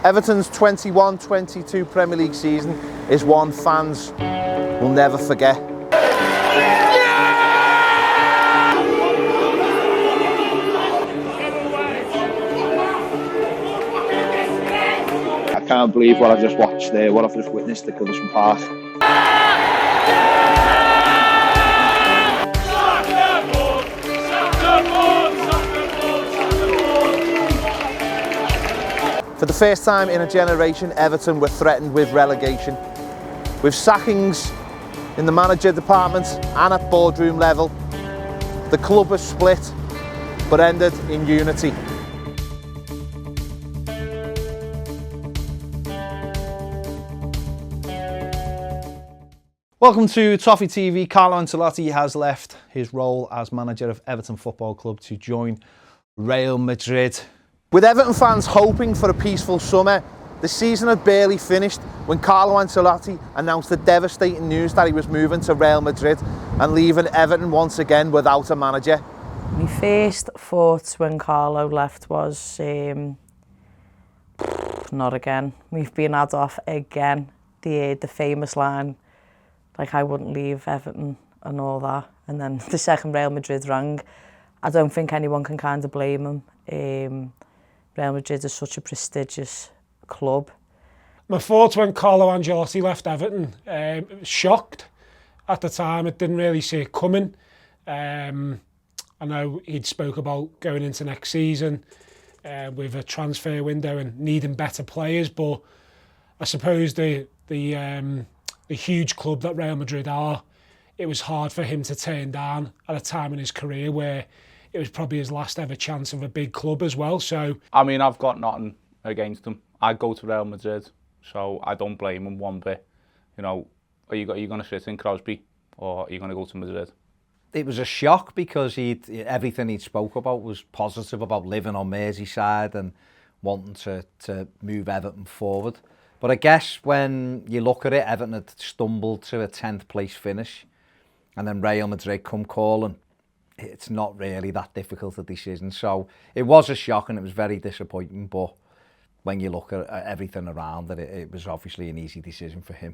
Everton's 21-22 Premier League season is one fans will never forget. I can't believe what I've just watched there, what I've just witnessed at Goodison Park. For the first time in a generation, Everton were threatened with relegation. With sackings in the manager department and at boardroom level, the club was split, but ended in unity. Welcome to Toffee TV. Carlo Ancelotti has left his role as manager of Everton Football Club to join Real Madrid. With Everton fans hoping for a peaceful summer, the season had barely finished when Carlo Ancelotti announced the devastating news that he was moving to Real Madrid and leaving Everton once again without a manager. My first thoughts when Carlo left was, not again. We've been had off again. The famous line, like I wouldn't leave Everton and all that. And then the second Real Madrid rang, I don't think anyone can kind of blame him. Real Madrid is such a prestigious club. My thoughts when Carlo Ancelotti left Everton, shocked at the time. I didn't really see it coming. I know he'd spoke about going into next season with a transfer window and needing better players, but I suppose the huge club that Real Madrid are, it was hard for him to turn down at a time in his career where it was probably his last ever chance of a big club as well. So I mean, I've got nothing against him. I'd go to Real Madrid, so I don't blame him one bit. You know, are you going to sit in Crosby or are you going to go to Madrid? It was a shock because everything he'd spoke about was positive about living on Merseyside and wanting to move Everton forward. But I guess when you look at it, Everton had stumbled to a 10th place finish and then Real Madrid come calling. It's not really that difficult a decision. So it was a shock and it was very disappointing. But when you look at everything around it, it was obviously an easy decision for him.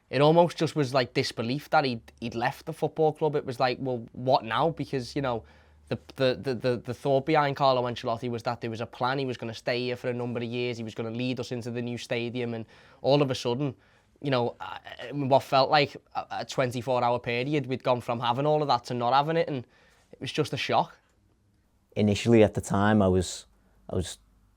It almost just was like disbelief that he'd left the football club. It was like, well, what now? Because, you know, the thought behind Carlo Ancelotti was that there was a plan. He was going to stay here for a number of years. He was going to lead us into the new stadium. And all of a sudden, you know, what felt like a 24-hour period, we'd gone from having all of that to not having it, and it was just a shock. Initially, at the time, I was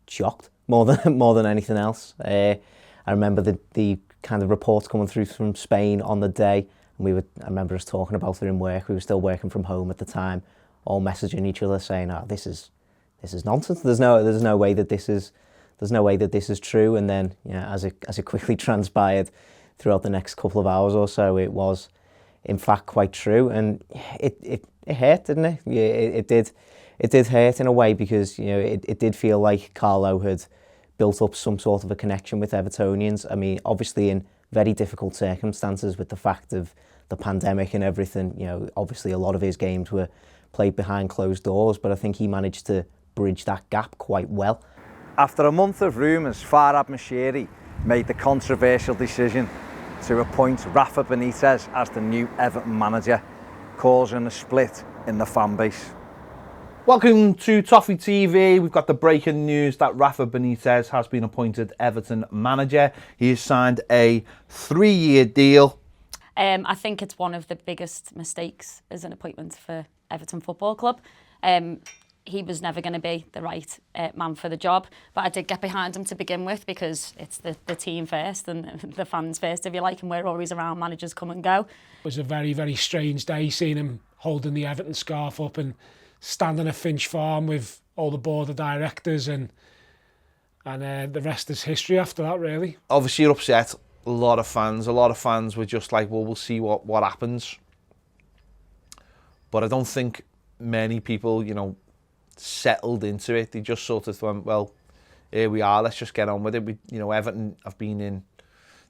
shocked more than anything else. I remember the kind of reports coming through from Spain on the day, and I remember us talking about it in work. We were still working from home at the time, all messaging each other saying, "Oh, this is nonsense. There's no way that this is true." And then, you know, as it quickly transpired throughout the next couple of hours or so, it was in fact quite true, and it hurt, didn't it? Yeah, it did hurt in a way because, you know, it did feel like Carlo had built up some sort of a connection with Evertonians. I mean, obviously in very difficult circumstances with the fact of the pandemic and everything. You know, obviously a lot of his games were played behind closed doors, but I think he managed to bridge that gap quite well. After a month of rumours, Farhad Moshiri made the controversial decision to appoint Rafa Benitez as the new Everton manager, causing a split in the fan base. Welcome to Toffee TV. We've got the breaking news that Rafa Benitez has been appointed Everton manager. He has signed a 3-year deal. I think it's one of the biggest mistakes as an appointment for Everton Football Club. He was never going to be the right man for the job, but I did get behind him to begin with because it's the team first and the fans first, if you like, and we're always around, managers come and go. It was a very, very strange day seeing him holding the Everton scarf up and standing at Finch Farm with all the board of directors, and the rest is history after that, really. Obviously you're upset. A lot of fans were just like, well, we'll see what happens. But I don't think many people, you know, settled into it. They just sort of went, well, here we are, let's just get on with it. Everton have been in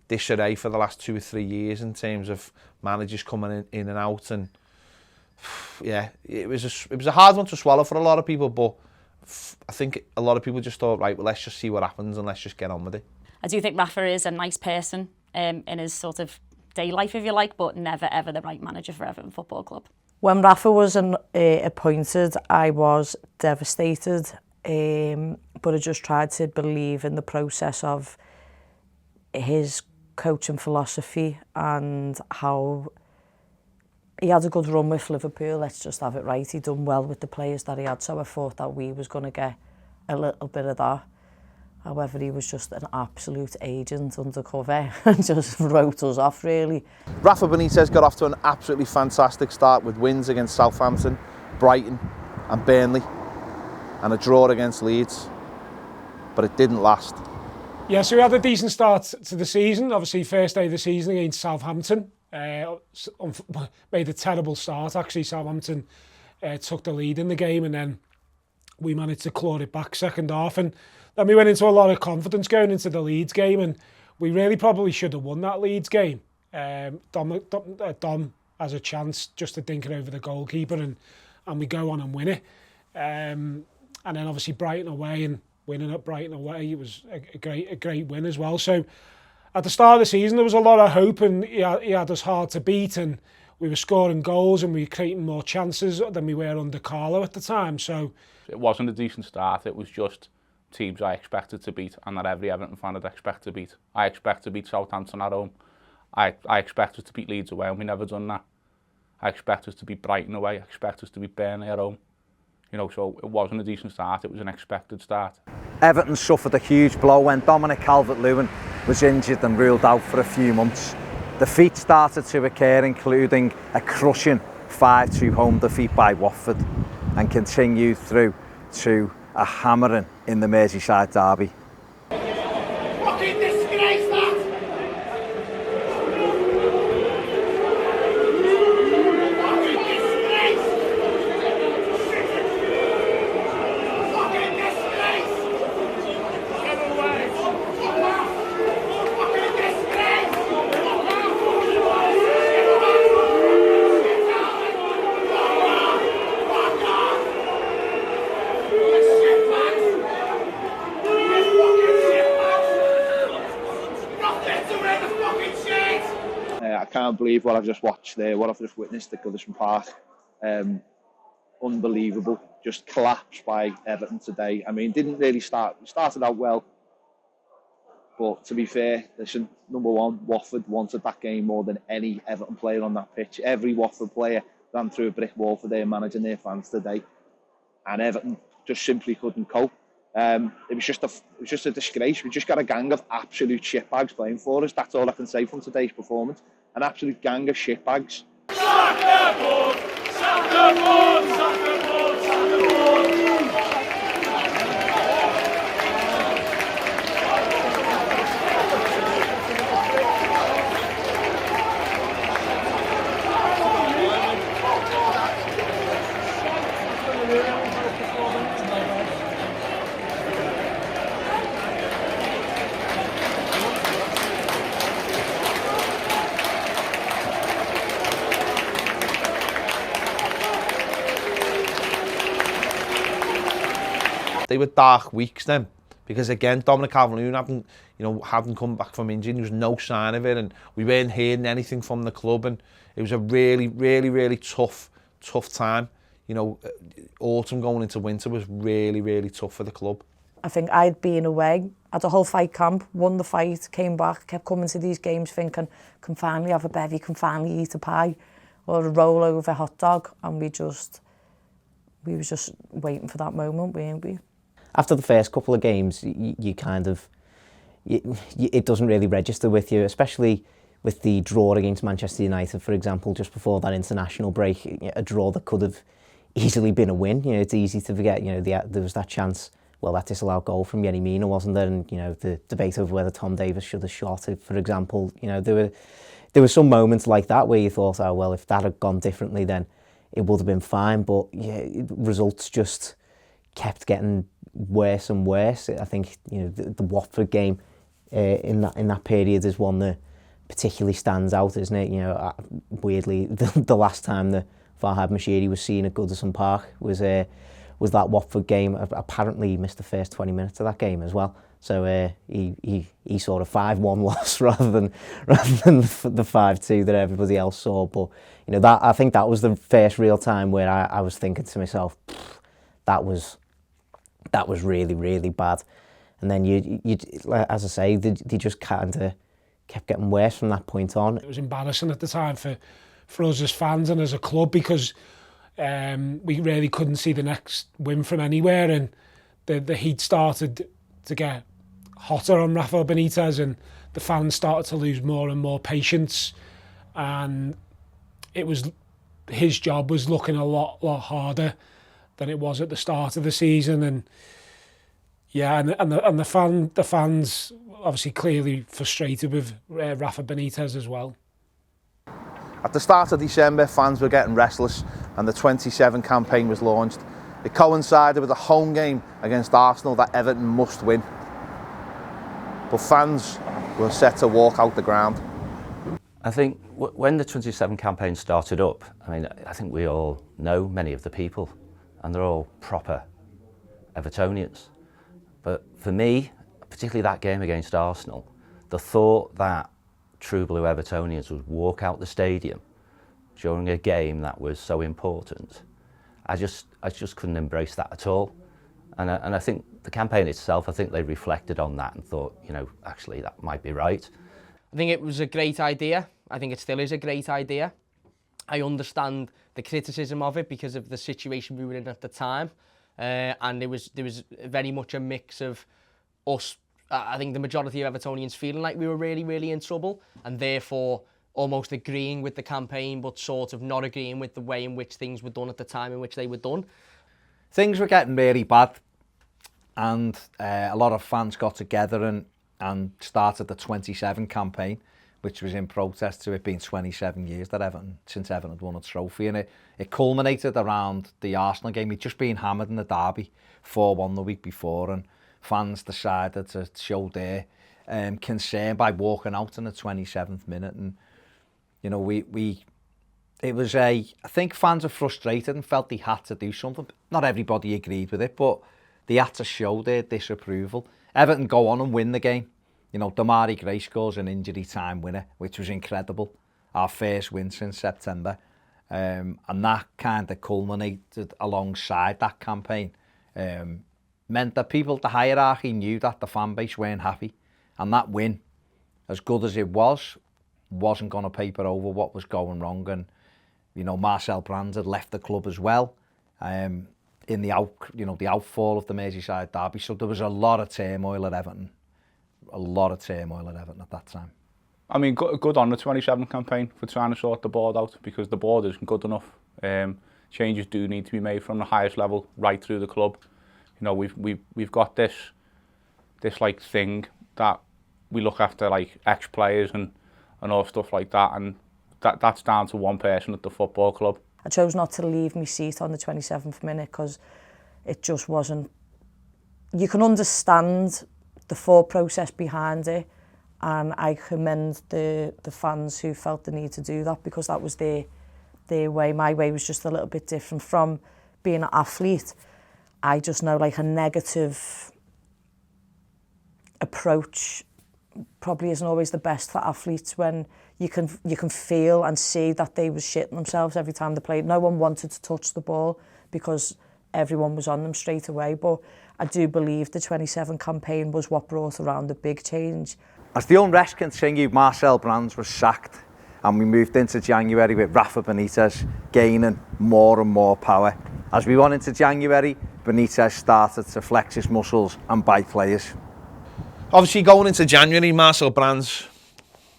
disarray for the last 2 or 3 years in terms of managers coming in and out, and yeah, it was a hard one to swallow for a lot of people, but I think a lot of people just thought, right, well, let's just see what happens and let's just get on with it. I do think Rafa is a nice person in his sort of day life, if you like, but never ever the right manager for Everton Football Club. When Rafa was appointed, I was devastated, but I just tried to believe in the process of his coaching philosophy and how he had a good run with Liverpool. Let's just have it right. He'd done well with the players that he had, so I thought that we was going to get a little bit of that. However, he was just an absolute agent undercover and just wrote us off, really. Rafa Benitez got off to an absolutely fantastic start with wins against Southampton, Brighton and Burnley, and a draw against Leeds, but it didn't last. Yeah, so we had a decent start to the season. Obviously, first day of the season against Southampton. Made a terrible start, actually. Southampton took the lead in the game, and then we managed to claw it back second half. And then we went into a lot of confidence going into the Leeds game, and we really probably should have won that Leeds game. Dom has a chance just to dink it over the goalkeeper, and we go on and win it. And then obviously Brighton away, and winning at Brighton away, it was a great win as well. So at the start of the season, there was a lot of hope, and he had us hard to beat, and we were scoring goals and we were creating more chances than we were under Carlo at the time. So it wasn't a decent start. It was just teams I expected to beat and that every Everton fan would expect to beat. I expect to beat Southampton at home. I expected to beat Leeds away, and we never done that. I expect us to beat Brighton away. I expect us to beat Burnley at home. You know, so it wasn't a decent start. It was an expected start. Everton suffered a huge blow when Dominic Calvert-Lewin was injured and ruled out for a few months. Defeats started to occur, including a crushing 5-2 home defeat by Watford, and continued through to a hammering in the Merseyside derby. Fucking disgrace, that! Fucking disgrace! Fucking disgrace! Get away! Fuck off! Fucking disgrace! Fuck off! Fuck off! I can't believe what I've just watched there, what I've just witnessed at Goodison Park. Unbelievable. Just collapsed by Everton today. I mean, didn't really start. We started out well. But to be fair, listen, number one, Watford wanted that game more than any Everton player on that pitch. Every Watford player ran through a brick wall for their manager and their fans today. And Everton just simply couldn't cope. It was just a disgrace. We just got a gang of absolute shitbags playing for us. That's all I can say from today's performance. An absolute gang of shitbags. Sack the board! Sack the board! Sack the board! Sack the board! They were dark weeks then, because again, Dominic Calvert-Lewin hadn't come back from injury. There was no sign of it, and we weren't hearing anything from the club, and it was a really tough time. You know, autumn going into winter was really tough for the club. I think I'd been away, had a whole fight camp, won the fight, came back, kept coming to these games thinking, can finally have a bevy, can finally eat a pie or a roll over hot dog, and we were just waiting for that moment, weren't we? After the first couple of games, you kind of, it doesn't really register with you, especially with the draw against Manchester United, for example, just before that international break, a draw that could have easily been a win. You know, it's easy to forget, you know, there was that chance, well, that disallowed goal from Yerry Mina, wasn't there? And, you know, the debate over whether Tom Davies should have shot it, for example. You know, there were some moments like that where you thought, oh, well, if that had gone differently, then it would have been fine. But yeah, results just kept getting worse and worse. I think, you know, the Watford game in that period is one that particularly stands out, isn't it? You know, weirdly, the last time that Farhad Moshiri was seen at Goodison Park was was that Watford game. Apparently he missed the first 20 minutes of that game as well. So he sort of 5-1 loss rather than the 5-2 that everybody else saw. But you know, I think that was the first real time where I was thinking to myself, that was really, really bad. And then you as I say, they just kind of kept getting worse from that point on. It was embarrassing at the time for us as fans and as a club, because we really couldn't see the next win from anywhere, and the heat started to get hotter on Rafa Benitez, and the fans started to lose more and more patience, and his job was looking a lot harder than it was at the start of the season. And yeah, and the fans obviously clearly frustrated with Rafa Benitez as well. At the start of December, fans were getting restless and the 27 campaign was launched. It coincided with a home game against Arsenal that Everton must win. But fans were set to walk out the ground. I think when the 27 campaign started up, I mean, I think we all know many of the people, and they're all proper Evertonians. But for me, particularly that game against Arsenal, the thought that true blue Evertonians would walk out the stadium during a game that was so important, I just couldn't embrace that at all. And I think the campaign itself, I think they reflected on that and thought, you know, actually that might be right. I think it was a great idea. I think it still is a great idea. I understand the criticism of it because of the situation we were in at the time. And there was very much a mix of us, I think the majority of Evertonians feeling like we were really, really in trouble, and therefore almost agreeing with the campaign, but sort of not agreeing with the way in which things were done at the time in which they were done. Things were getting really bad, and a lot of fans got together and started the 27 campaign, which was in protest to it being 27 years that since Everton had won a trophy, and it culminated around the Arsenal game. He'd just been hammered in the derby 4-1 the week before, and fans decided to show their concern by walking out in the 27th minute. And you know, I think fans are frustrated and felt they had to do something. Not everybody agreed with it, but they had to show their disapproval. Everton go on and win the game. You know, Damari Gray scores an injury time winner, which was incredible. Our first win since September. And that kind of culminated alongside that campaign. Meant that the hierarchy knew that the fan base weren't happy. And that win, as good as it wasn't going to paper over what was going wrong. And, you know, Marcel Brands had left the club as well in the outfall of the Merseyside derby. So there was a lot of turmoil at Everton. A lot of turmoil at Everton at that time. I mean, good on the 27 campaign for trying to sort the board out, because the board isn't good enough. Changes do need to be made from the highest level right through the club. You know, we've got this like thing that we look after, like ex-players and all stuff like that, and that's down to one person at the football club. I chose not to leave my seat on the 27th minute because it just wasn't... You can understand the thought process behind it, and I commend the fans who felt the need to do that, because that was their way. My way was just a little bit different. From being an athlete, I just know like a negative approach probably isn't always the best for athletes, when you can feel and see that they were shitting themselves every time they played. No one wanted to touch the ball because everyone was on them straight away. But I do believe the 27 campaign was what brought around the big change. As the unrest continued, Marcel Brands was sacked, and we moved into January with Rafa Benitez gaining more and more power. As we went into January, Benitez started to flex his muscles and buy players. Obviously, going into January, Marcel Brands,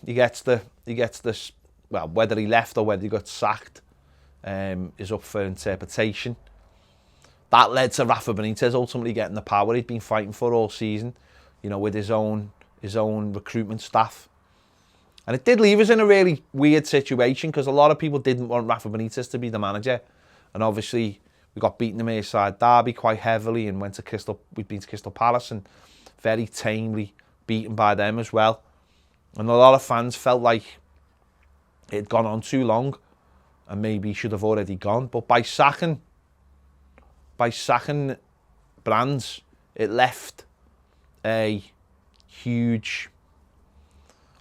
he gets this, well, whether he left or whether he got sacked is up for interpretation. That led to Rafa Benitez ultimately getting the power he'd been fighting for all season, you know, with his own recruitment staff. And it did leave us in a really weird situation, because a lot of people didn't want Rafa Benitez to be the manager. And obviously, we got beaten in the Merseyside derby quite heavily, and we'd been to Crystal Palace and very tamely beaten by them as well. And a lot of fans felt like it had gone on too long and maybe he should have already gone. But by sacking by sacking Brands, it left a huge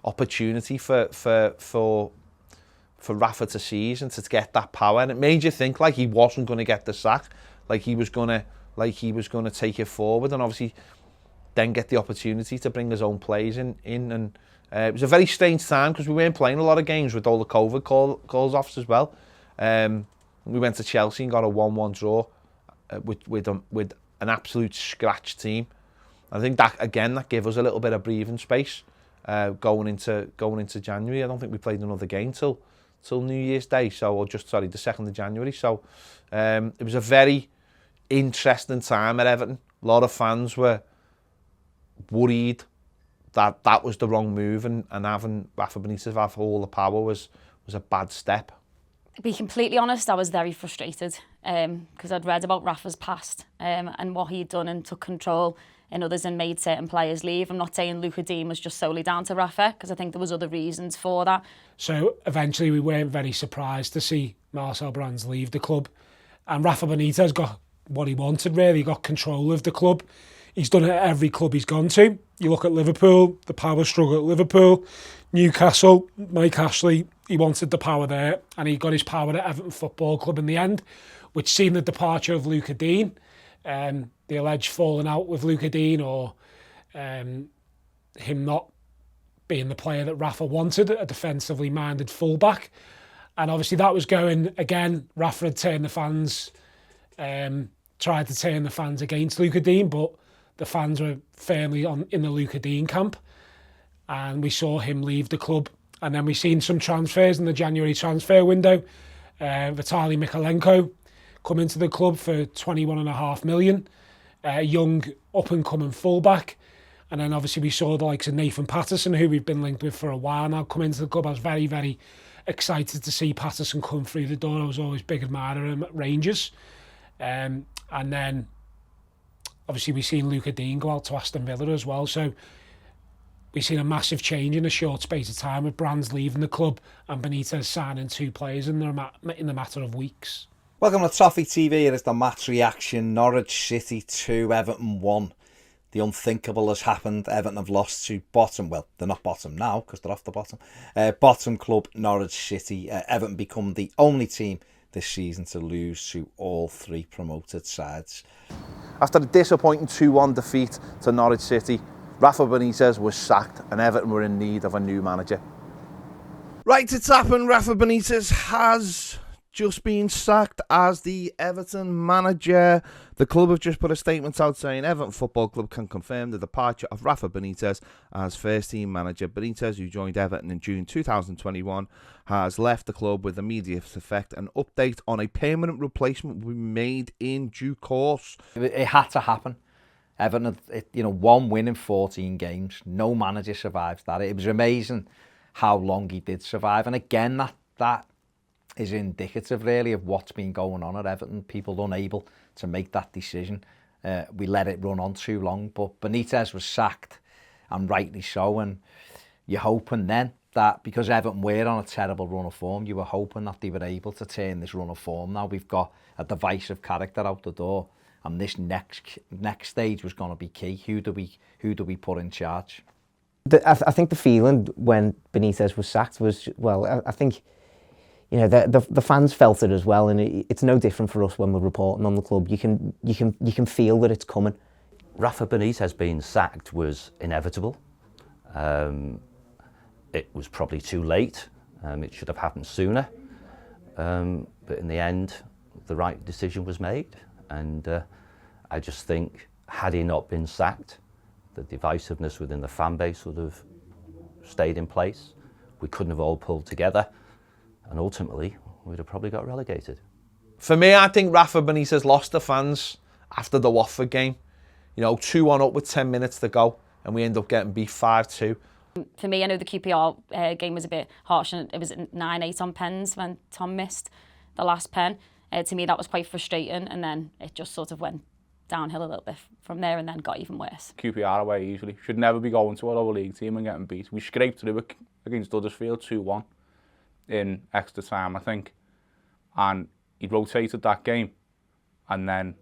opportunity for Rafa to seize and to get that power, and it made you think like he wasn't going to get the sack, like he was going to take it forward, and obviously then get the opportunity to bring his own players in and it was a very strange time because we weren't playing a lot of games with all the COVID calls off as well. We went to Chelsea and got a 1-1 draw with an absolute scratch team. I think that again that gave us a little bit of breathing space going into January. I don't think we played another game till New Year's Day, the 2nd of January. So it was a very interesting time at Everton. A lot of fans were worried that was the wrong move, and having Rafa Benitez have all the power was a bad step. To be completely honest, I was very frustrated because I'd read about Rafa's past and what he'd done and took control in others and made certain players leave. I'm not saying Luca Dean was just solely down to Rafa, because I think there was other reasons for that. So eventually we weren't very surprised to see Marcel Brands leave the club, and Rafa Benitez got what he wanted really. He got control of the club. He's done it at every club he's gone to. You look at Liverpool, the power struggle at Liverpool, Newcastle, Mike Ashley, he wanted the power there, and he got his power at Everton Football Club in the end, which seen the departure of Luca Dean, the alleged falling out with Luca Dean, or him not being the player that Rafa wanted, a defensively minded fullback. And obviously that was going again. Rafa had turned the fans, tried to turn the fans against Luca Dean, but the fans were firmly in the Luca Dean camp, and we saw him leave the club. And then we seen some transfers in the January transfer window. Vitaly Mikalenko come into the club for 21.5 million, a young up-and-coming fullback. And then obviously we saw the likes of Nathan Patterson, who we've been linked with for a while now, come into the club. I was very, very excited to see Patterson come through the door. I was always a big admirer of him at Rangers. And then obviously we've seen Luca Dean go out to Aston Villa as well. So we've seen a massive change in a short space of time, with Brands leaving the club and Benitez signing 2 players in the matter of weeks. Welcome to Toffee TV. It is the match reaction. Norwich City 2, Everton 1. The unthinkable has happened. Everton have lost to bottom. Well, they're not bottom now because they're off the bottom. Bottom club Norwich City. Everton become the only team this season to lose to all 3 promoted sides. After a disappointing 2-1 defeat to Norwich City, Rafa Benitez was sacked and Everton were in need of a new manager. Right, it's happened. Rafa Benitez has just been sacked as the Everton manager. The club have just put a statement out saying Everton Football Club can confirm the departure of Rafa Benitez as first team manager. Benitez, who joined Everton in June 2021, has left the club with immediate effect. An update on a permanent replacement will be made in due course. It had to happen. Everton had, 1 win in 14 games. No manager survives that. It was amazing how long he did survive. And again, that is indicative really of what's been going on at Everton. People unable to make that decision. We let it run on too long, but Benitez was sacked, and rightly so. And you're hoping then that, because Everton were on a terrible run of form, you were hoping that they were able to turn this run of form. Now we've got a divisive character out the door, and this next stage was going to be key. Who do we put in charge? I think the feeling when Benitez was sacked was, well, I think, the fans felt it as well, and it's no different for us when we're reporting on the club. You can feel that it's coming. Rafa Benitez being sacked was inevitable. It was probably too late. It should have happened sooner. But in the end, the right decision was made. And I just think, had he not been sacked, the divisiveness within the fan base would have stayed in place. We couldn't have all pulled together. And ultimately, we'd have probably got relegated. For me, I think Rafa Benitez lost the fans after the Watford game. 2-1 up with 10 minutes to go, and we end up getting beat 5-2. For me, I know the QPR game was a bit harsh, and it was 9-8 on pens when Tom missed the last pen. To me, that was quite frustrating, and then it just sort of went downhill a little bit from there, and then got even worse. QPR away easily. Should never be going to a lower league team and getting beat. We scraped through it against Huddersfield 2-1 in extra time, I think. And he rotated that game, and then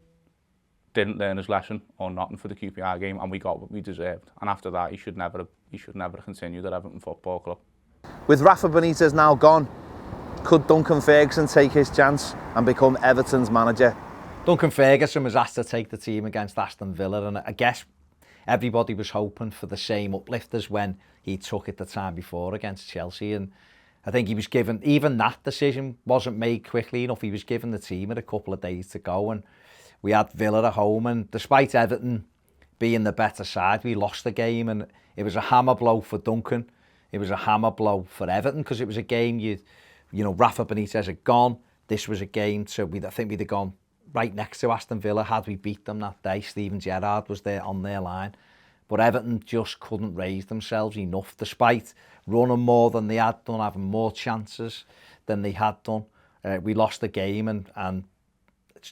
didn't learn his lesson or nothing for the QPR game, and we got what we deserved. And after that, he should never have continued at Everton Football Club. With Rafa Benitez now gone, could Duncan Ferguson take his chance and become Everton's manager? Duncan Ferguson was asked to take the team against Aston Villa, and I guess everybody was hoping for the same uplift as when he took it the time before against Chelsea. And I think he was given, even that decision wasn't made quickly enough. He was given the team a couple of days to go, and we had Villa at home, and despite Everton being the better side, we lost the game, and it was a hammer blow for Duncan. It was a hammer blow for Everton, because it was a game you know, Rafa Benitez had gone. This was a game, so I think we'd have gone right next to Aston Villa had we beat them that day. Steven Gerrard was there on their line. But Everton just couldn't raise themselves enough, despite running more than they had done, having more chances than they had done. We lost the game, and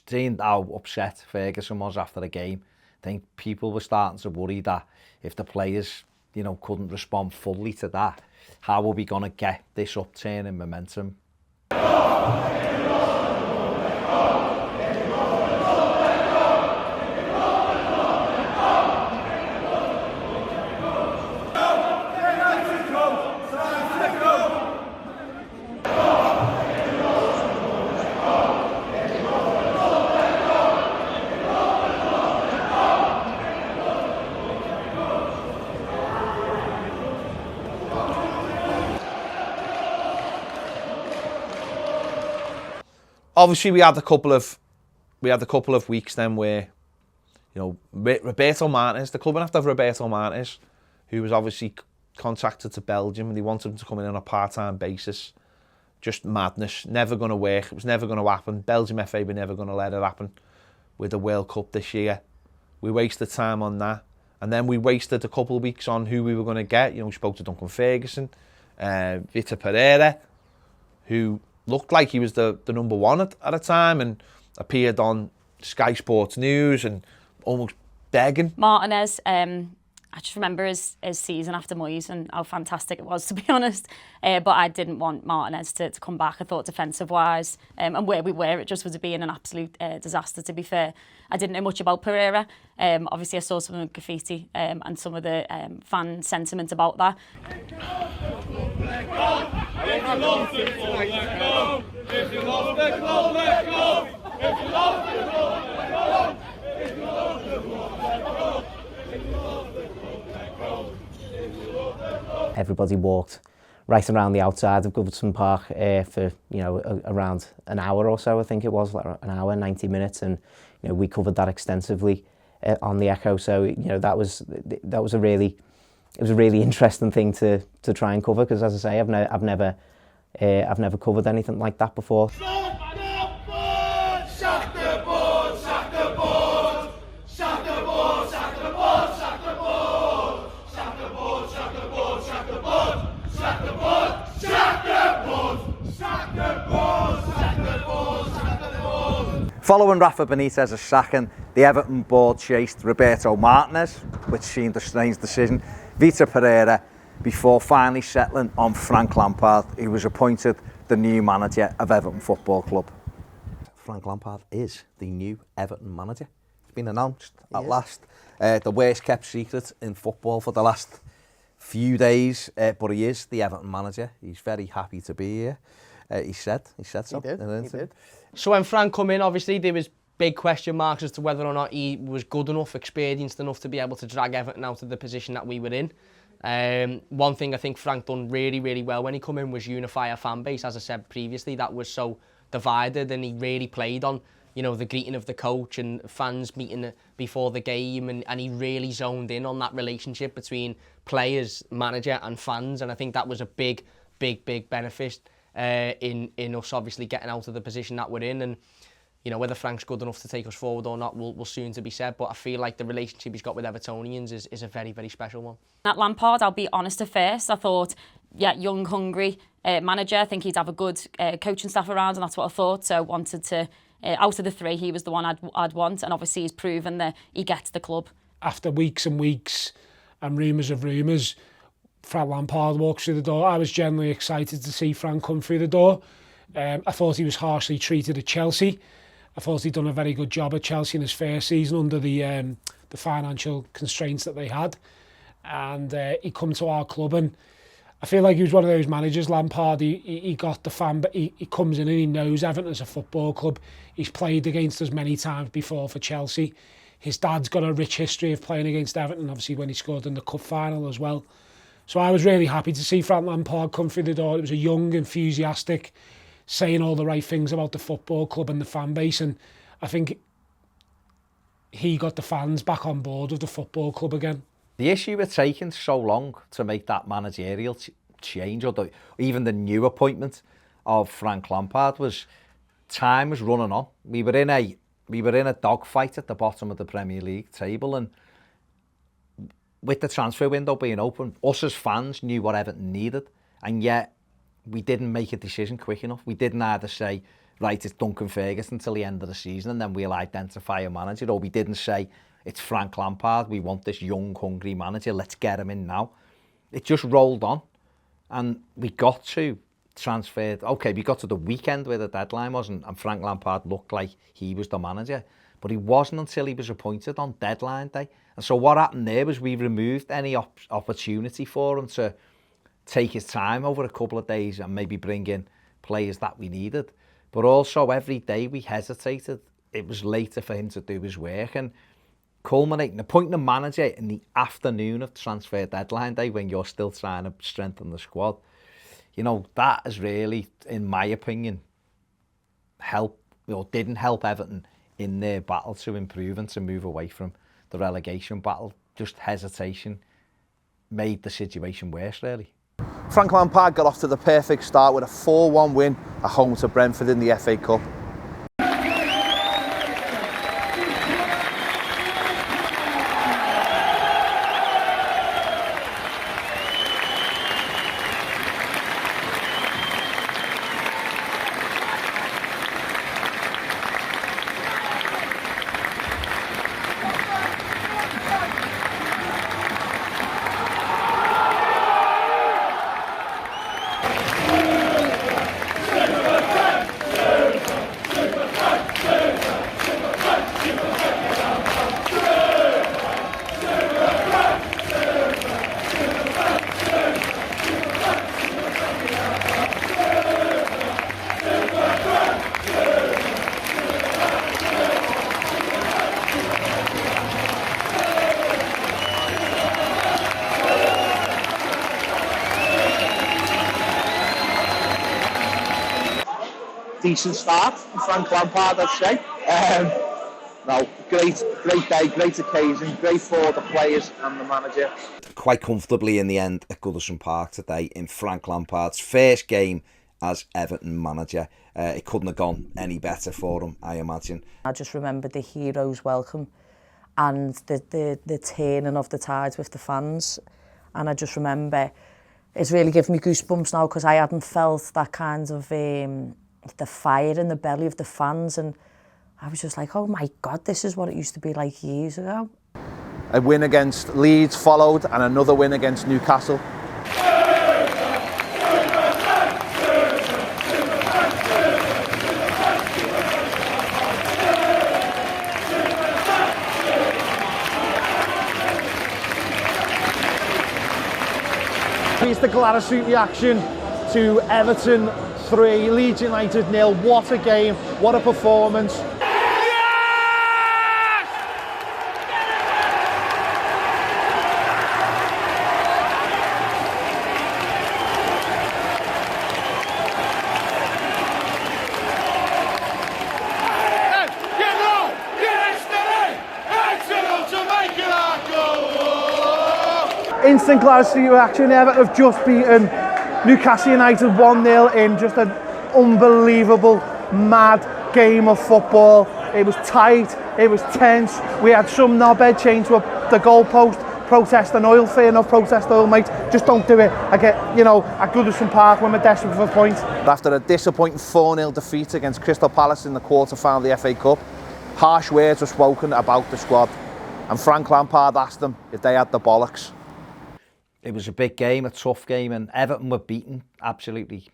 seeing how upset Ferguson was after the game, I think people were starting to worry that if the players, you know, couldn't respond fully to that, how are we going to get this upturn in momentum? Obviously, we had a couple of weeks then where, you know, Roberto Martinez, the club would have to have Roberto Martinez, who was obviously contracted to Belgium, and they wanted him to come in on a part-time basis. Just madness, never going to work. It was never going to happen. Belgium FA were never going to let it happen with the World Cup this year. We wasted time on that, and then we wasted a couple of weeks on who we were going to get. You know, we spoke to Duncan Ferguson, Vitor Pereira, who looked like he was the number one at a time, and appeared on Sky Sports News and almost begging. Martinez, I just remember his season after Moyes and how fantastic it was, to be honest. But I didn't want Martinez to come back. I thought defensive-wise, and where we were, it just was being an absolute disaster, to be fair. I didn't know much about Pereira. Obviously, I saw some of the graffiti and some of the fan sentiment about that. Everybody walked right around the outside of Goodison Park for, you know, around an hour or so. I think it was like an hour, 90 minutes, and you know, we covered that extensively on the Echo. So you know, that was a really interesting thing to try and cover, because as I say, I've never covered anything like that before. Following Rafa Benitez's sacking, the Everton board chased Roberto Martinez, which seemed a strange decision, Vitor Pereira, before finally settling on Frank Lampard, who was appointed the new manager of Everton Football Club. Frank Lampard is the new Everton manager. It's been announced at last. The worst kept secret in football for the last few days, but he is the Everton manager. He's very happy to be here. He said so. He did. So when Frank come in, obviously there was big question marks as to whether or not he was good enough, experienced enough to be able to drag Everton out of the position that we were in. One thing I think Frank done really, really well when he come in was unify our fan base. As I said previously, that was so divided, and he really played on, you know, the greeting of the coach and fans meeting before the game, and he really zoned in on that relationship between players, manager and fans, and I think that was a big benefit in us obviously getting out of the position that we're in. And you know, whether Frank's good enough to take us forward or not will soon to be said, but I feel like the relationship he's got with Evertonians is a very, very special one. At Lampard, I'll be honest, at first I thought, yeah, young, hungry manager. I think he'd have a good coaching staff around, and that's what I thought. So I wanted to, out of the three, he was the one I'd want, and obviously he's proven that he gets the club. After weeks and weeks and rumours of rumours, Frank Lampard walks through the door. I was genuinely excited to see Frank come through the door. I thought he was harshly treated at Chelsea. I thought he'd done a very good job at Chelsea in his first season under the financial constraints that they had. And he come to our club, and I feel like he was one of those managers, Lampard. He got the fan, but he comes in and he knows Everton as a football club. He's played against us many times before for Chelsea. His dad's got a rich history of playing against Everton, obviously when he scored in the cup final as well. So I was really happy to see Frank Lampard come through the door. It was a young, enthusiastic, saying all the right things about the football club and the fan base, and I think he got the fans back on board with the football club again. The issue with taking so long to make that managerial change, or even the new appointment of Frank Lampard, was time was running on. We were in a dogfight at the bottom of the Premier League table, and with the transfer window being open, us as fans knew what Everton needed, and yet we didn't make a decision quick enough. We didn't either say, right, it's Duncan Ferguson until the end of the season and then we'll identify a manager, or we didn't say, it's Frank Lampard, we want this young, hungry manager, let's get him in now. It just rolled on, and we got to transfer. Okay, we got to the weekend where the deadline was, and Frank Lampard looked like he was the manager, but he wasn't until he was appointed on deadline day. And so what happened there was we removed any opportunity for him to take his time over a couple of days and maybe bring in players that we needed. But also every day we hesitated, it was later for him to do his work, and culminating, appointing a manager in the afternoon of transfer deadline day when you're still trying to strengthen the squad, you know, that has really, in my opinion, didn't help Everton in their battle to improve and to move away from the relegation battle. Just hesitation made the situation worse, really. Frank Lampard got off to the perfect start with a 4-1 win at home to Brentford in the FA Cup. Decent start from Frank Lampard, I'd say. No, great day, great occasion, great for the players and the manager. Quite comfortably in the end at Goodison Park today in Frank Lampard's first game as Everton manager. It couldn't have gone any better for him, I imagine. I just remember the hero's welcome and the turning of the tides with the fans, and I just remember it's really given me goosebumps now because I hadn't felt that kind of the fire in the belly of the fans, and I was just like, oh my God, this is what it used to be like years ago. A win against Leeds followed and another win against Newcastle. Here's the Gladys reaction to Everton 3, Leeds United 0. What a game, what a performance. Instant Gladys reaction. Everton have just beaten Newcastle United 1-0 in just an unbelievable, mad game of football. It was tight, it was tense. We had some knobhead chained to the goalpost, protesting oil. Fair enough, protest oil, mate. Just don't do it. I get, you know, at Goodison Park when we're desperate for a point. After a disappointing 4-0 defeat against Crystal Palace in the quarter-final of the FA Cup, harsh words were spoken about the squad, and Frank Lampard asked them if they had the bollocks. It was a big game, a tough game, and Everton were beaten, absolutely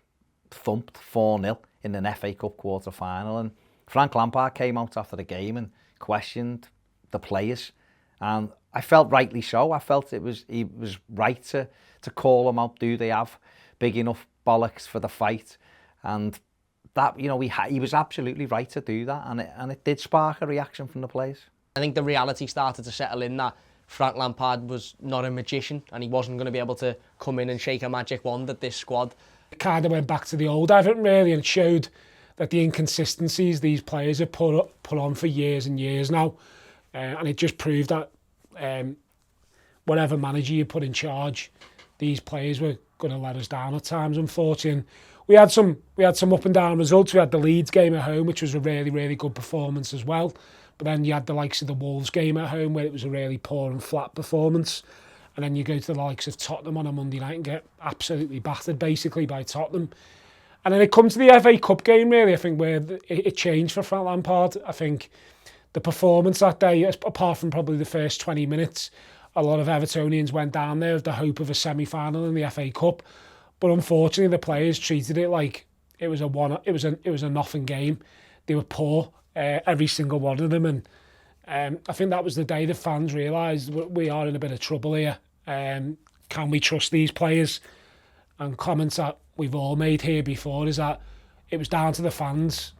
thumped 4-0 in an FA Cup quarter-final, and Frank Lampard came out after the game and questioned the players, and I felt rightly so. I felt he was right to call them out. Do they have big enough bollocks for the fight? And that, you know, he was absolutely right to do that, and it did spark a reaction from the players. I think the reality started to settle in that Frank Lampard was not a magician and he wasn't going to be able to come in and shake a magic wand at this squad. It kind of went back to the old Everton really, and showed that the inconsistencies these players have put on for years and years now, and it just proved that whatever manager you put in charge, these players were going to let us down at times, unfortunately. We had some up and down results. We had the Leeds game at home, which was a really, really good performance as well. But then you had the likes of the Wolves game at home, where it was a really poor and flat performance. And then you go to the likes of Tottenham on a Monday night and get absolutely battered, basically, by Tottenham. And then it comes to the FA Cup game, really, I think, where it changed for Frank Lampard. I think the performance that day, apart from probably the first 20 minutes, a lot of Evertonians went down there with the hope of a semi-final in the FA Cup. But unfortunately, the players treated it like it was a nothing game. They were poor, every single one of them, and I think that was the day the fans realised we are in a bit of trouble here. Can we trust these players? And comments that we've all made here before is that it was down to the fans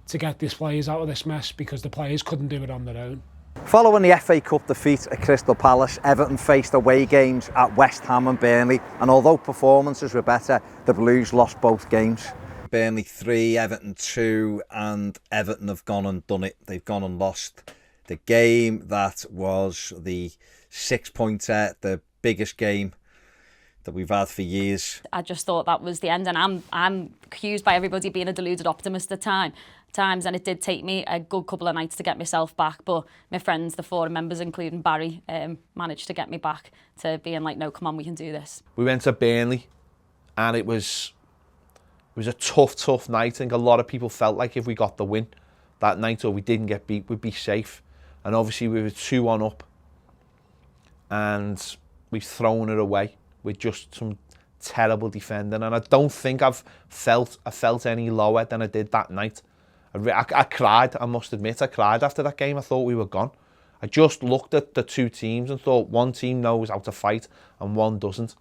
to get these players out of this mess, because the players couldn't do it on their own. Following the FA Cup defeat at Crystal Palace, Everton faced away games at West Ham and Burnley, and although performances were better, the Blues lost both games. Burnley 3, Everton 2, and Everton have gone and done it. They've gone and lost the game that was the 6-pointer, the biggest game that we've had for years. I just thought that was the end, and I'm accused by everybody being a deluded optimist at times, and it did take me a good couple of nights to get myself back, but my friends, the forum members, including Barry, managed to get me back to being like, no, come on, we can do this. We went to Burnley, and it was a tough night. I think a lot of people felt like if we got the win that night, or we didn't get beat, we'd be safe. And obviously we were 2-1 up, and we've thrown it away with just some terrible defending. And I don't think I felt any lower than I did that night. I cried, I must admit. I cried after that game. I thought we were gone. I just looked at the two teams and thought one team knows how to fight and one doesn't.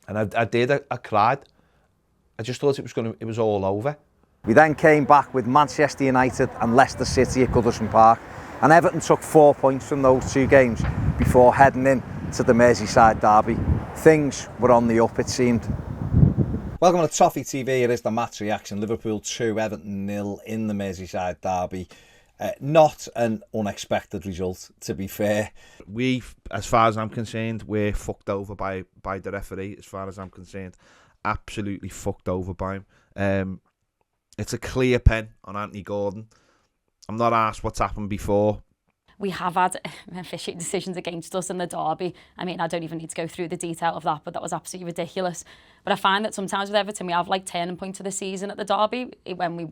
And I cried. I just thought it was all over. We then came back with Manchester United and Leicester City at Goodison Park, and Everton took 4 points from those two games before heading in to the Merseyside derby. Things were on the up, it seemed. Welcome to Toffee TV. It is the match reaction. Liverpool 2, Everton 0 in the Merseyside derby. Not an unexpected result, to be fair. We, as far as I'm concerned, we're fucked over by the referee. As far as I'm concerned, absolutely fucked over by him. It's a clear pen on Anthony Gordon. I'm not asked what's happened before. We have had officiating decisions against us in the derby. I mean, I don't even need to go through the detail of that, but that was absolutely ridiculous. But I find that sometimes with Everton, we have like turning points of the season at the derby when we,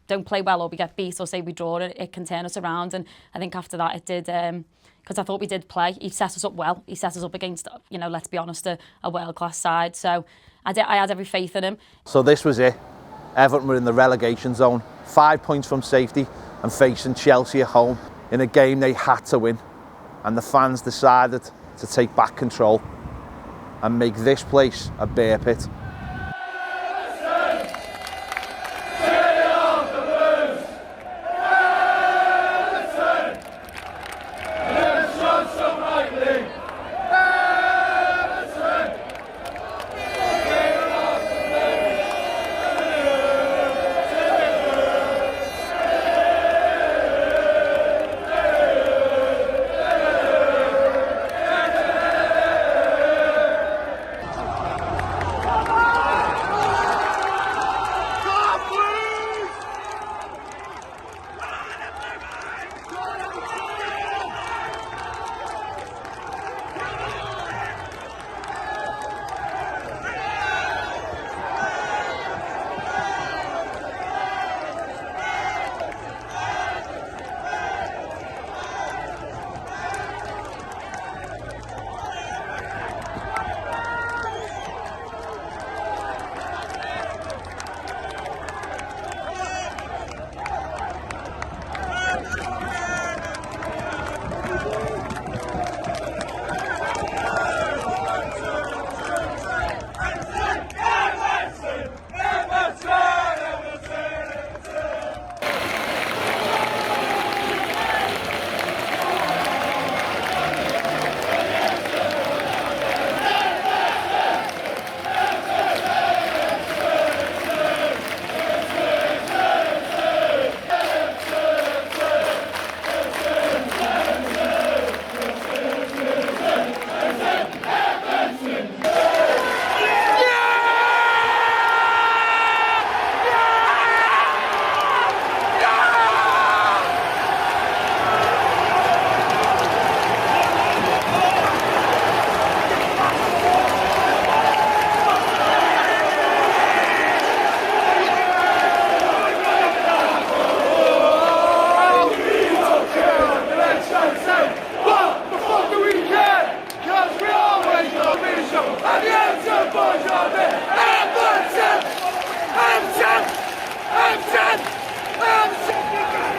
don't play well or we get beat or say we draw, it can turn us around. And I think after that it did, because I thought we did play. He set us up well. He set us up against, let's be honest, a world-class side. So I had every faith in him. So this was it. Everton were in the relegation zone, 5 points from safety and facing Chelsea at home in a game they had to win. And the fans decided to take back control and make this place a bear pit.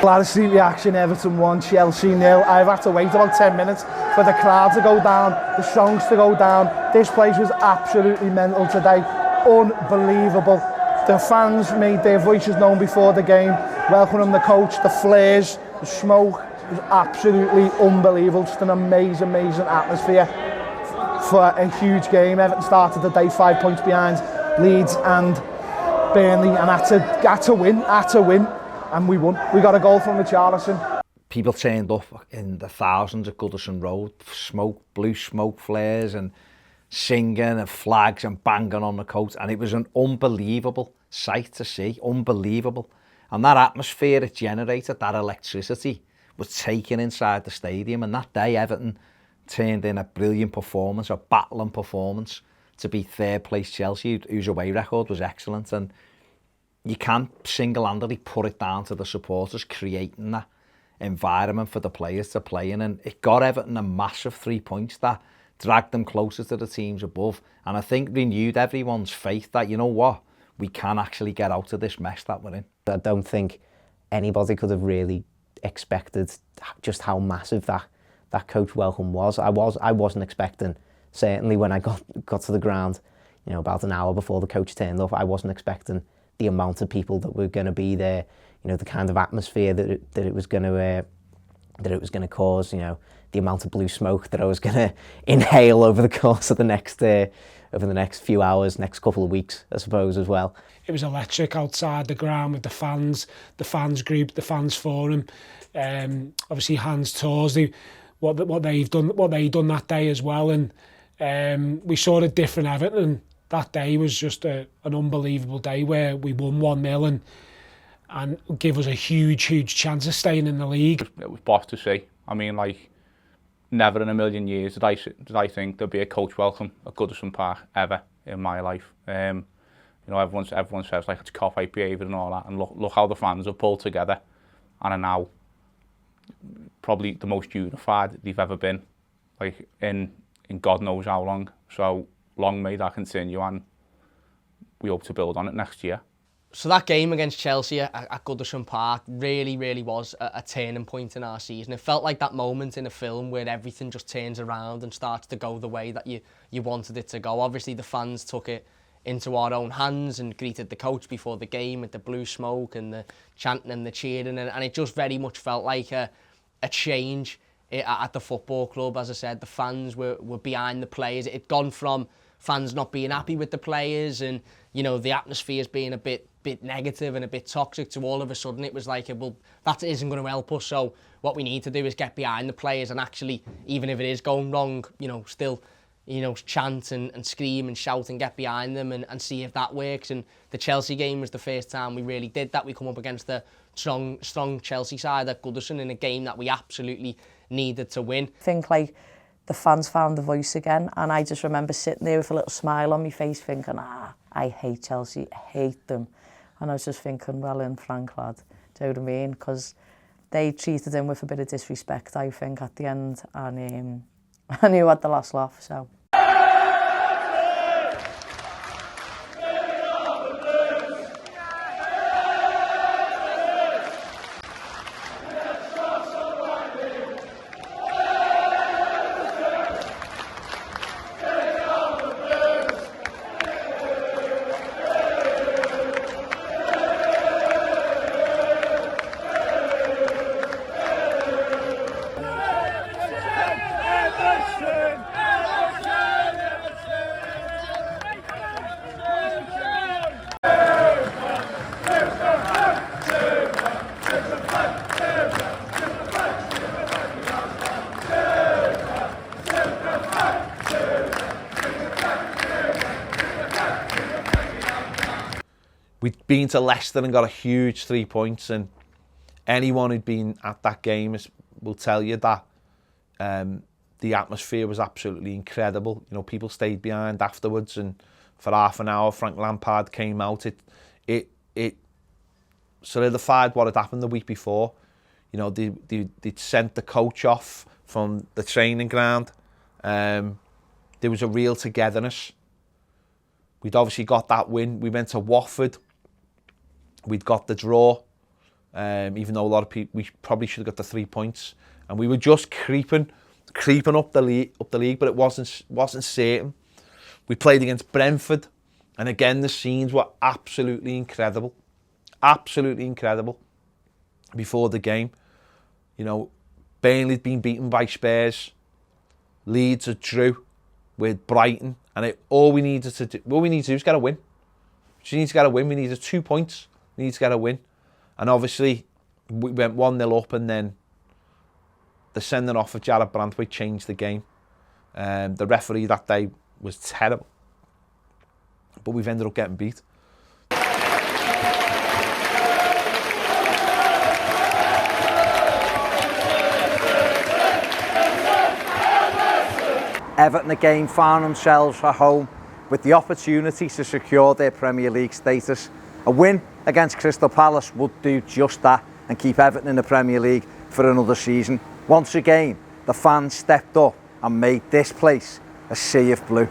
Gladys reaction, Everton 1, Chelsea 0. I've had to wait about 10 minutes for the crowd to go down, the songs to go down. This place was absolutely mental today. Unbelievable. The fans made their voices known before the game, welcoming the coach, the flares, the smoke. It was absolutely unbelievable. Just an amazing, amazing atmosphere for a huge game. Everton started the day 5 points behind Leeds and Burnley and had to win, and we won. We got a goal from Richarlison. People turned up in the thousands at Goodison Road, smoke, blue smoke flares and singing and flags and banging on the coat, and it was an unbelievable sight to see, unbelievable. And that atmosphere it generated, that electricity, was taken inside the stadium, and that day Everton turned in a brilliant performance, a battling performance to beat third place Chelsea, whose away record was excellent. And you can't single-handedly put it down to the supporters creating that environment for the players to play in, and it got Everton a massive 3 points that dragged them closer to the teams above, and I think renewed everyone's faith that, you know what, we can actually get out of this mess that we're in. I don't think anybody could have really expected just how massive that coach welcome was. I wasn't expecting, certainly when I got to the ground, you know, about an hour before the coach turned up, I wasn't expecting the amount of people that were going to be there, you know, the kind of atmosphere that it was going to cause, you know, the amount of blue smoke that I was going to inhale over the course of the next few hours, next couple of weeks, I suppose, as well. It was electric outside the ground with the fans group, the fans forum, obviously Hans Tours, what they've done that day as well, and we saw a different Everton. That day was just an unbelievable day where we won 1-0 and gave us a huge chance of staying in the league. It was boss to see. I mean, like, never in a million years did I think there'd be a coach welcome at Goodison Park ever in my life. You know, everyone says like it's cop-out behaviour and all that, and look how the fans have pulled together and are now probably the most unified they've ever been, like in God knows how long. So long may that continue, and we hope to build on it next year. So that game against Chelsea at Goodison Park really was a turning point in our season. It felt like that moment in a film where everything just turns around and starts to go the way that you wanted it to go. Obviously, the fans took it into our own hands and greeted the coach before the game with the blue smoke and the chanting and the cheering, and it just very much felt like a change at the football club. As I said, the fans were behind the players. It'd gone from fans not being happy with the players and, you know, the atmosphere's being a bit negative and a bit toxic, to all of a sudden it was like, well, that isn't going to help us, so what we need to do is get behind the players and actually, even if it is going wrong, you know, still, you know, chant and scream and shout and get behind them and see if that works. And the Chelsea game was the first time we really did that. We come up against the strong Chelsea side at Goodison in a game that we absolutely needed to win. I think, like, the fans found the voice again, and I just remember sitting there with a little smile on my face thinking, I hate Chelsea, I hate them. And I was just thinking, well in Frank, lad, do you know what I mean? Because they treated him with a bit of disrespect, I think, at the end, and I knew had the last laugh, so. We'd been to Leicester and got a huge 3 points, and anyone who'd been at that game will tell you that the atmosphere was absolutely incredible. You know, people stayed behind afterwards, and for half an hour, Frank Lampard came out. It solidified what had happened the week before. You know, they'd sent the coach off from the training ground. There was a real togetherness. We'd obviously got that win. We went to Watford. We'd got the draw. even though a lot of people, we probably should have got the 3 points, and we were just creeping up the league, but it wasn't certain. We played against Brentford, and again the scenes were absolutely incredible before the game. You know, Burnley had been beaten by Spurs, Leeds had drew with Brighton, and all we need to do is get a win. We need to get a win. We needed 2 points. We need to get a win. And obviously, we went 1-0 up, and then the sending off of Jared Brantwaite changed the game. The referee that day was terrible. But we've ended up getting beat. Everton again found themselves at home with the opportunity to secure their Premier League status. A win against Crystal Palace would do just that and keep Everton in the Premier League for another season. Once again, the fans stepped up and made this place a sea of blue.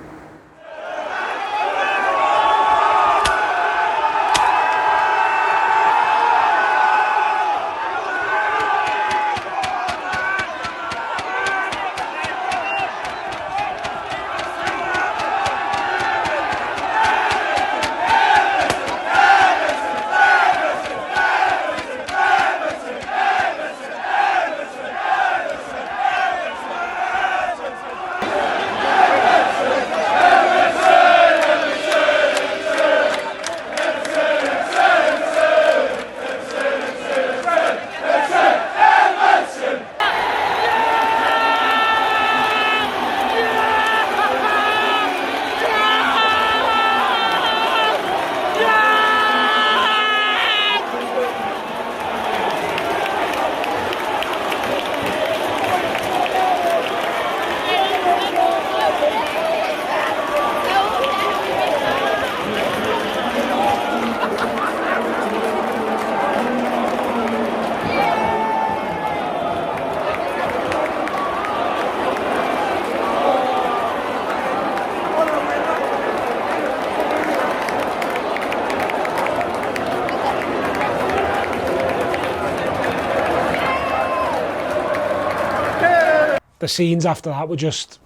The scenes after that were just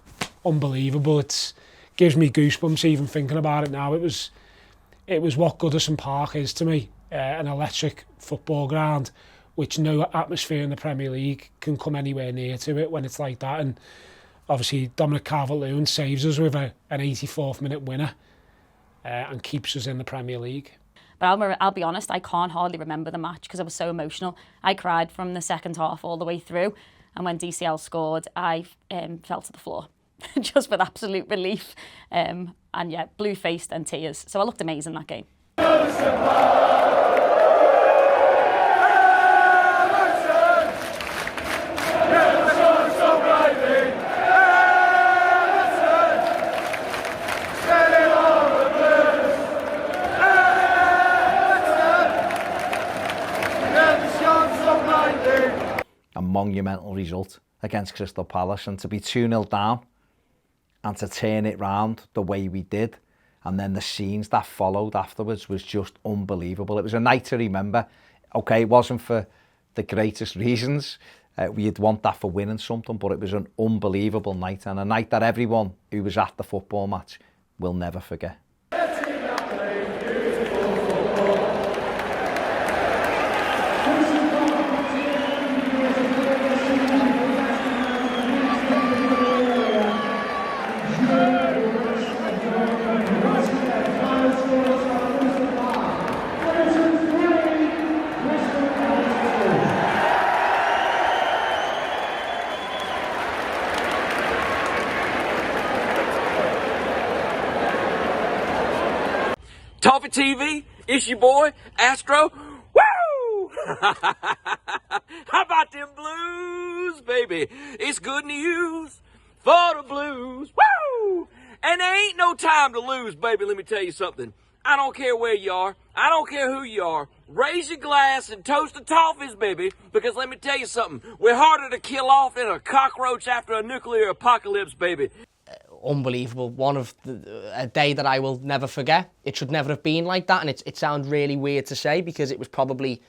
unbelievable. It gives me goosebumps even thinking about it now. It was what Goodison Park is to me, an electric football ground, which no atmosphere in the Premier League can come anywhere near to it when it's like that. And obviously Dominic Calvert-Lewin saves us with an 84th minute winner and keeps us in the Premier League. But I'll be honest, I can't hardly remember the match because I was so emotional. I cried from the second half all the way through. And when DCL scored, I fell to the floor just with absolute relief. And yeah, blue-faced and tears. So I looked amazing that game. A monumental result against Crystal Palace, and to be 2-0 down and to turn it round the way we did, and then the scenes that followed afterwards was just unbelievable. It was a night to remember. Okay, it wasn't for the greatest reasons. We'd want that for winning something, but it was an unbelievable night, and a night that everyone who was at the football match will never forget. Toffee TV, it's your boy, Astro. Woo! How about them blues, baby? It's good news for the blues. Woo! And there ain't no time to lose, baby. Let me tell you something. I don't care where you are. I don't care who you are. Raise your glass and toast the Toffees, baby. Because let me tell you something. We're harder to kill off than a cockroach after a nuclear apocalypse, baby. Unbelievable. A day that I will never forget. It should never have been like that, and it sounds really weird to say because it was probably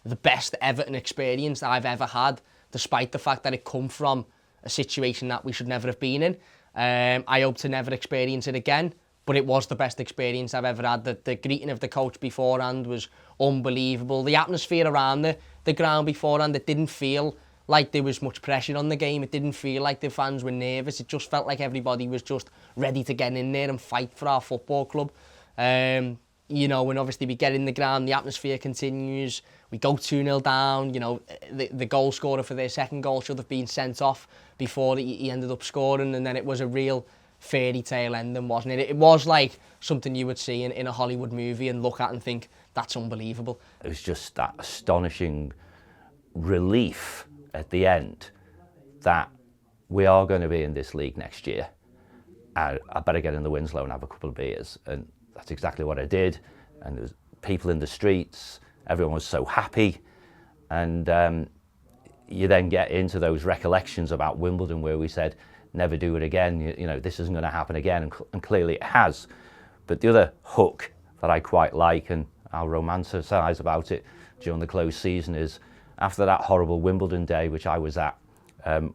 the best Everton experience I've ever had, despite the fact that it come from a situation that we should never have been in. I hope to never experience it again, but it was the best experience I've ever had. The greeting of the coach beforehand was unbelievable. The atmosphere around the ground beforehand, it didn't feel like there was much pressure on the game. It didn't feel like the fans were nervous. It just felt like everybody was just ready to get in there and fight for our football club. You know, when obviously we get in the ground, the atmosphere continues. We go 2-0 down. You know, the goal scorer for their second goal should have been sent off before he ended up scoring, and then it was a real fairy tale ending, wasn't it? It was like something you would see in a Hollywood movie and look at and think, that's unbelievable. It was just that astonishing relief at the end that we are going to be in this league next year. I better get in the Winslow and have a couple of beers. And that's exactly what I did. And there was people in the streets, everyone was so happy. And you then get into those recollections about Wimbledon where we said, never do it again, you know, this isn't going to happen again, and clearly it has. But the other hook that I quite like, and I'll romanticise about it during the closed season, is after that horrible Wimbledon day, which I was at,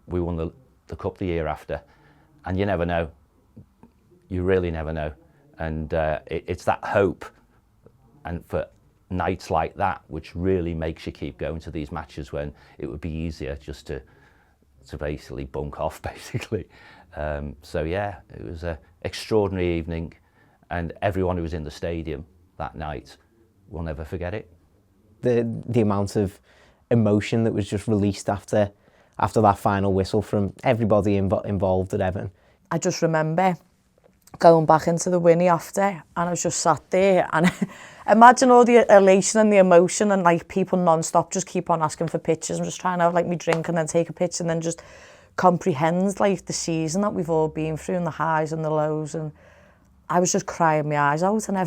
we won the cup the year after, and you never know. You really never know. And it's that hope, and for nights like that, which really makes you keep going to these matches when it would be easier just to basically bunk off, basically. So yeah, it was an extraordinary evening, and everyone who was in the stadium that night will never forget it. The amount of emotion that was just released after that final whistle from everybody involved at Everton. I just remember going back into the Winnie after, and I was just sat there, and imagine all the elation and the emotion, and like people non-stop just keep on asking for pictures. I'm just trying to have like me drink and then take a picture, and then just comprehend like the season that we've all been through, and the highs and the lows. And I was just crying my eyes out, and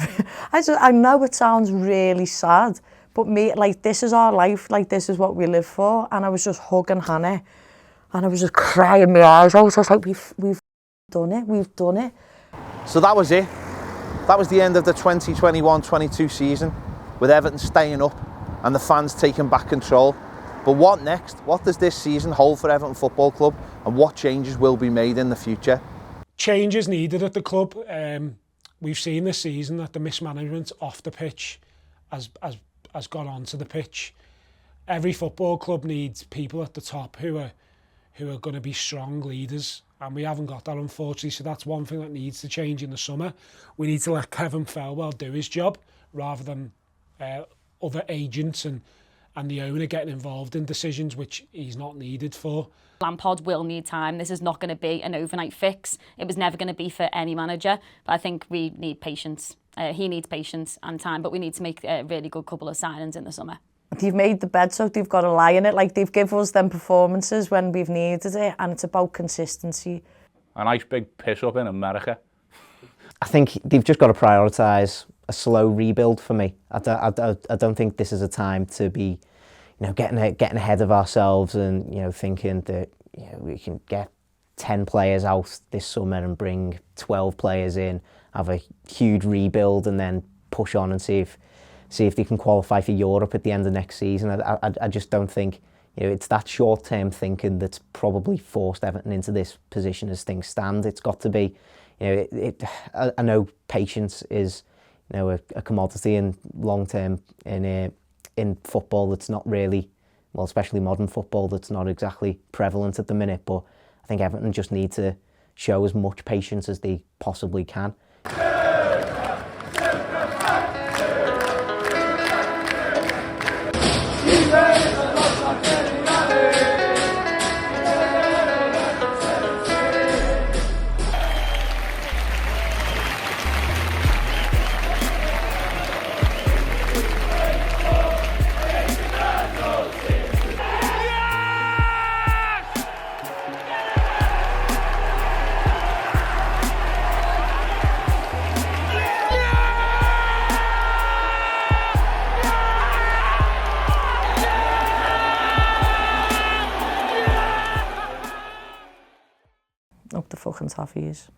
I know it sounds really sad, but me, like, this is our life, like this is what we live for. And I was just hugging Hannah, and I was just crying my eyes out. I was like, we've done it, we've done it. So that was it. That was the end of the 2021-22 season, with Everton staying up and the fans taking back control. But what next? What does this season hold for Everton Football Club, and what changes will be made in the future? Changes needed at the club. We've seen this season that the mismanagement off the pitch has gone onto the pitch. Every football club needs people at the top who are going to be strong leaders, and we haven't got that, unfortunately. So that's one thing that needs to change in the summer. We need to let Kevin Felwell do his job rather than other agents and the owner getting involved in decisions which he's not needed for. Lampard will need time. This is not going to be an overnight fix. It was never going to be for any manager, but I think we need patience. He needs patience and time, but we need to make a really good couple of signings in the summer. They've made the bed, so they've got to lie in it. Like, they've given us them performances when we've needed it, and it's about consistency. A nice big piss up in America. I think they've just got to prioritise a slow rebuild for me. I don't think this is a time to be, getting ahead of ourselves and, thinking that, we can get 10 players out this summer and bring 12 players in, have a huge rebuild, and then push on and see if they can qualify for Europe at the end of next season. I just don't think, it's that short-term thinking that's probably forced Everton into this position as things stand. It's got to be, I know patience is, a commodity in long-term in football that's not really, well, especially modern football, that's not exactly prevalent at the minute. But I think Everton just need to show as much patience as they possibly can. Up the fucking Toffies.